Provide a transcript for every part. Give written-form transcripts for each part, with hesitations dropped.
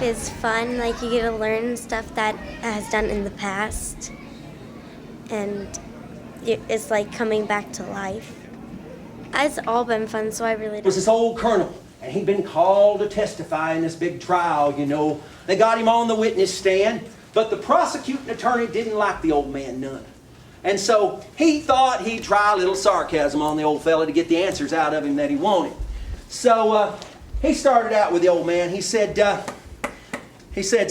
is fun. Like, you get to learn stuff that has done in the past, and it's like coming back to life. It's all been fun, so I really It was this old colonel, and he'd been called to testify in this big trial, you know. They got him on the witness stand, but the prosecuting attorney didn't like the old man none. And so he thought he'd try a little sarcasm on the old fella to get the answers out of him that he wanted. So he started out with the old man. He said,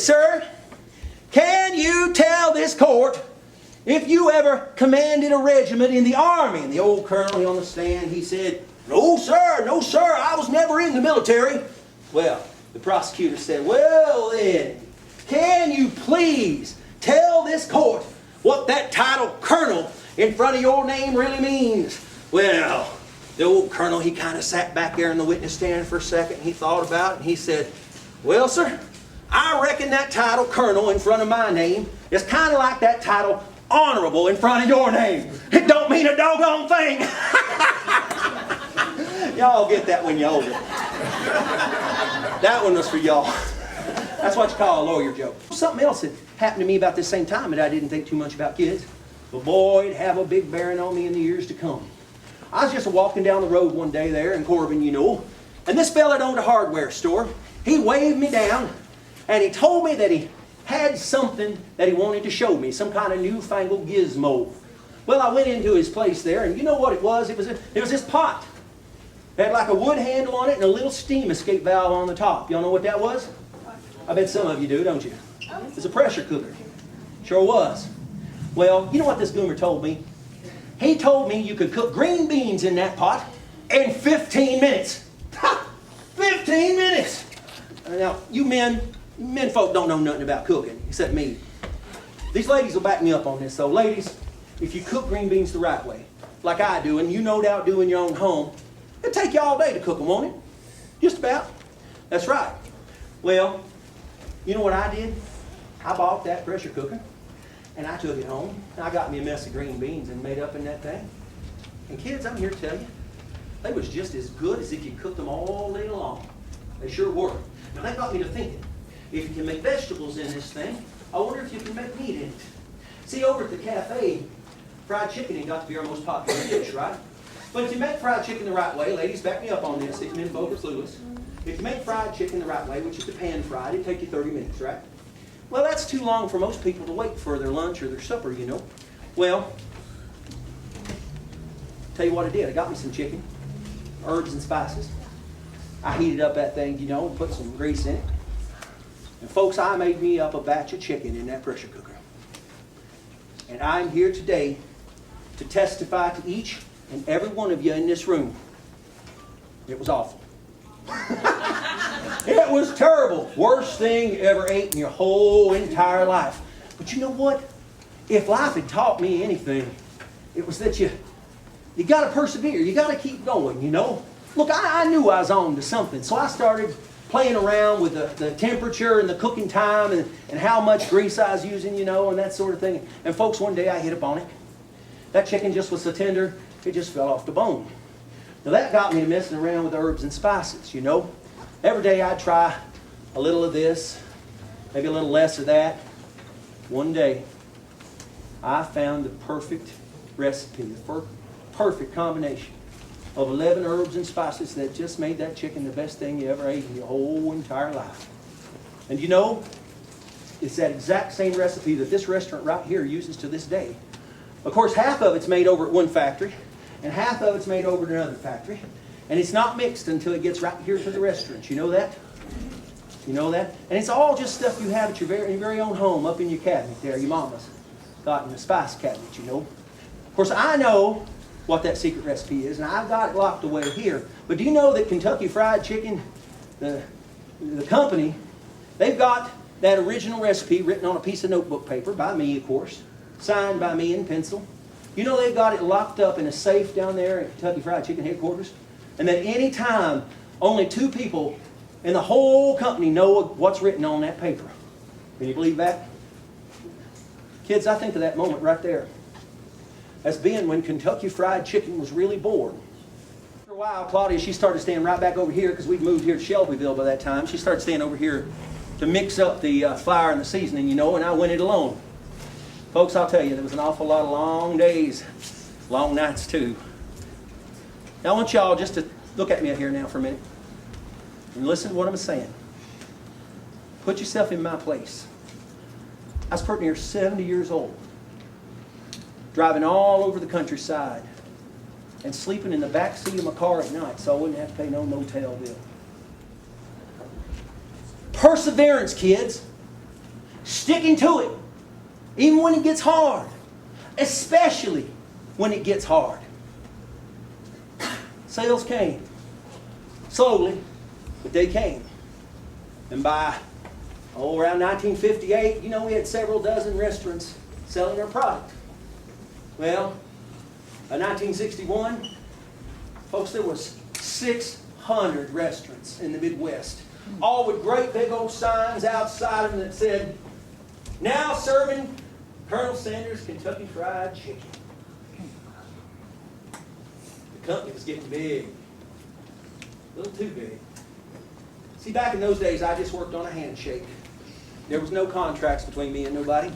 "Sir, can you tell this court if you ever commanded a regiment in the army?" And the old colonel on the stand, he said, no, sir, I was never in the military." Well, the prosecutor said, "Well then, can you please tell this court what that title colonel in front of your name really means?" Well, the old colonel, he kind of sat back there in the witness stand for a second, and he thought about it, and he said, "Well, sir, I reckon that title colonel in front of my name is kind of like that title honorable in front of your name. It don't mean a doggone thing." Y'all get that when you're older. That one was for y'all. That's what you call a lawyer joke. Something else that happened to me about this same time that I didn't think too much about kids, but boy, it'd have a big bearing on me in the years to come. I was just walking down the road one day there in Corbin, you know, and this fella owned a hardware store. He waved me down, and he told me that he had something that he wanted to show me, some kind of newfangled gizmo. Well, I went into his place there, and you know what it was? It was this pot. It had like a wood handle on it and a little steam escape valve on the top. Y'all know what that was? I bet some of you do, don't you? It's a pressure cooker. Sure was. Well, you know what this goomer told me? He told me you could cook green beans in that pot in 15 minutes. Ha! 15 minutes! Now, you men folk don't know nothing about cooking, except me. These ladies will back me up on this, though. Ladies, if you cook green beans the right way, like I do, and you no doubt do in your own home, it'll take you all day to cook them, won't it? Just about. That's right. Well, you know what I did? I bought that pressure cooker, and I took it home, and I got me a mess of green beans and made up in that thing. And kids, I'm here to tell you, they was just as good as if you cooked them all day long. They sure were. Now that got me to thinking, if you can make vegetables in this thing, I wonder if you can make meat in it. See, over at the cafe, fried chicken ain't got to be our most popular dish, right? But if you make fried chicken the right way, ladies, back me up on this, if men both are clueless. If you make fried chicken the right way, which is the pan fried, it'd take you 30 minutes, right? Well, that's too long for most people to wait for their lunch or their supper, you know. Well, tell you what I did. I got me some chicken, herbs and spices. I heated up that thing, you know, and put some grease in it. And folks, I made me up a batch of chicken in that pressure cooker. And I'm here today to testify to each and every one of you in this room. It was awful. It was terrible. Worst thing you ever ate in your whole entire life. But you know what? If life had taught me anything, it was that you got to persevere. You got to keep going, you know. Look, I knew I was on to something, so I started playing around with the temperature and the cooking time and how much grease I was using, you know, and that sort of thing. And folks, one day I hit upon it. That chicken just was so tender, it just fell off the bone. Now that got me to messing around with herbs and spices, you know. Every day I'd try a little of this, maybe a little less of that. One day, I found the perfect recipe, the perfect combination of 11 herbs and spices that just made that chicken the best thing you ever ate in your whole entire life. And you know, it's that exact same recipe that this restaurant right here uses to this day. Of course, half of it's made over at one factory, and half of it's made over at another factory. And it's not mixed until it gets right here to the restaurant. You know that? You know that? And it's all just stuff you have at your very own home, up in your cabinet there, your mama's got in the spice cabinet, you know. Of course, I know what that secret recipe is, and I've got it locked away here. But do you know that Kentucky Fried Chicken, the company, they've got that original recipe written on a piece of notebook paper, by me, of course, signed by me in pencil. You know they've got it locked up in a safe down there at Kentucky Fried Chicken headquarters? And that any time, only 2 people in the whole company know what's written on that paper. Can you believe that? Kids, I think of that moment right there as being when Kentucky Fried Chicken was really born. After a while, Claudia, she started staying right back over here because we'd moved here to Shelbyville by that time. She started staying over here to mix up the flour and the seasoning, you know, and I went it alone. Folks, I'll tell you, there was an awful lot of long days, long nights too. Now I want y'all just to look at me here now for a minute and listen to what I'm saying. Put yourself in my place. I was pretty near 70 years old, driving all over the countryside and sleeping in the back seat of my car at night so I wouldn't have to pay no motel bill. Perseverance, kids. Sticking to it, even when it gets hard, especially when it gets hard. Sales came, slowly, but they came. And by, around 1958, you know, we had several dozen restaurants selling our product. Well, by 1961, folks, there was 600 restaurants in the Midwest, all with great big old signs outside of them that said, "Now serving Colonel Sanders Kentucky Fried Chicken." The company was getting big, a little too big. See, back in those days, I just worked on a handshake. There was no contracts between me and nobody.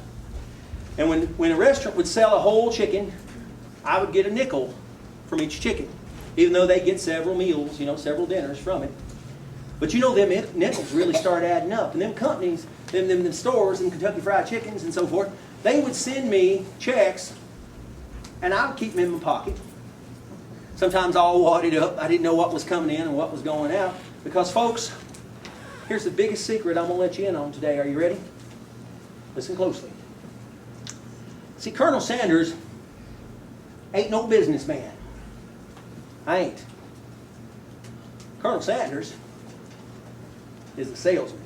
And when a restaurant would sell a whole chicken, I would get a nickel from each chicken, even though they get several meals, you know, several dinners from it. But you know, them nickels really start adding up. And them companies, them stores and Kentucky Fried Chickens and so forth, they would send me checks, and I would keep them in my pocket. Sometimes all wadded up. I didn't know what was coming in and what was going out. Because, folks, here's the biggest secret I'm going to let you in on today. Are you ready? Listen closely. See, Colonel Sanders ain't no businessman. I ain't. Colonel Sanders is a salesman.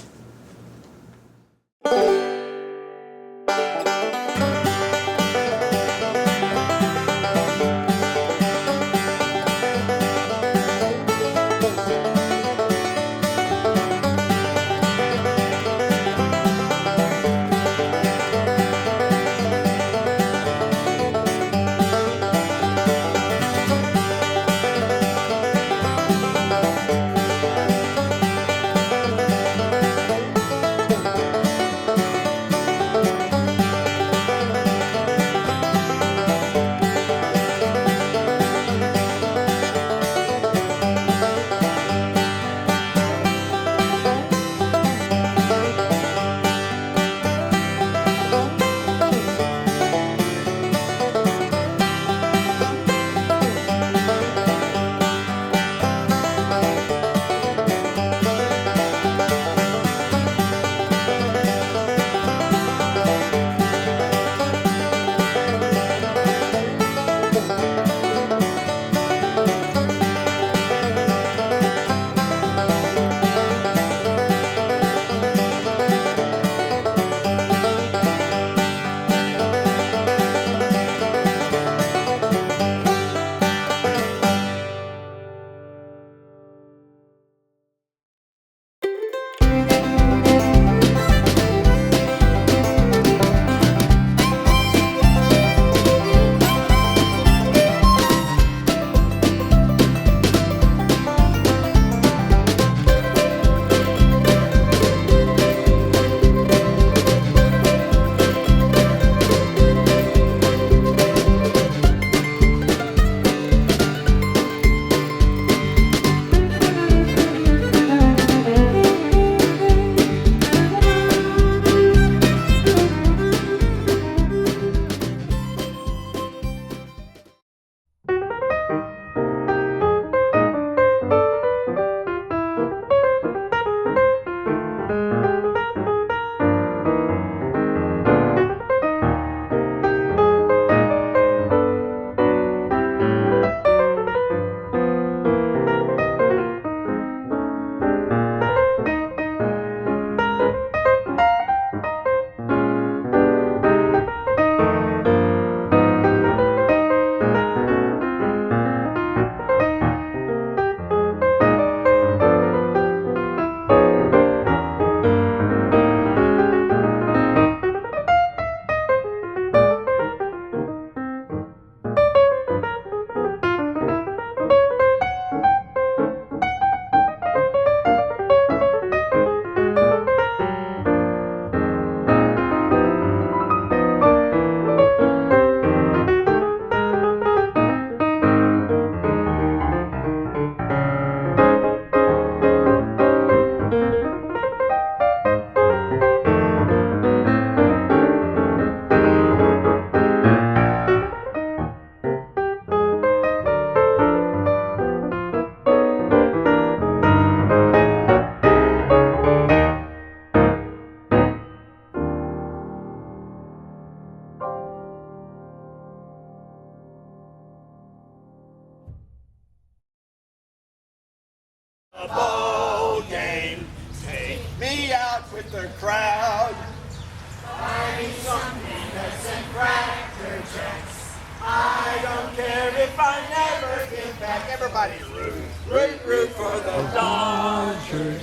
Everybody root for the Dodgers.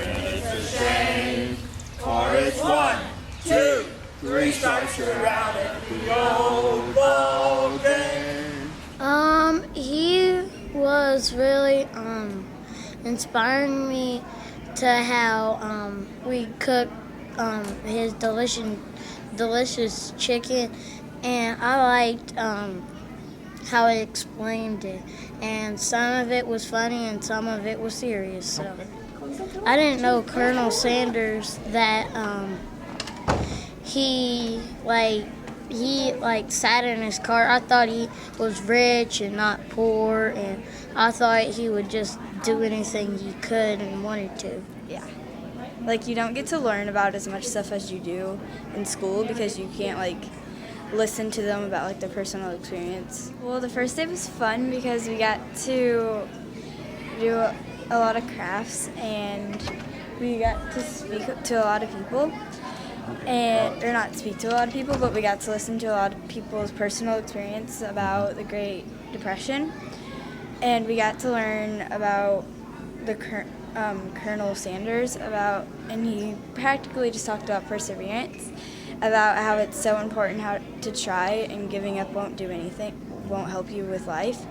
It's a shame, for it's 1, 2, 3 strikes around at the old ball game. He was really inspiring me to how we cook his delicious chicken, and I liked how he explained it, and some of it was funny and some of it was serious. So I didn't know Colonel Sanders that he sat in his car. I thought he was rich and not poor, and I thought he would just do anything he could and wanted to. Yeah. Like, you don't get to learn about as much stuff as you do in school because you can't, listen to them about, their personal experience. Well, the first day was fun because we got to do a lot of crafts and we got to speak to a lot of people. Or not speak to a lot of people, but we got to listen to a lot of people's personal experience about the Great Depression. And we got to learn about the Colonel Sanders and he practically just talked about perseverance, about how it's so important how to try and giving up won't help you with life.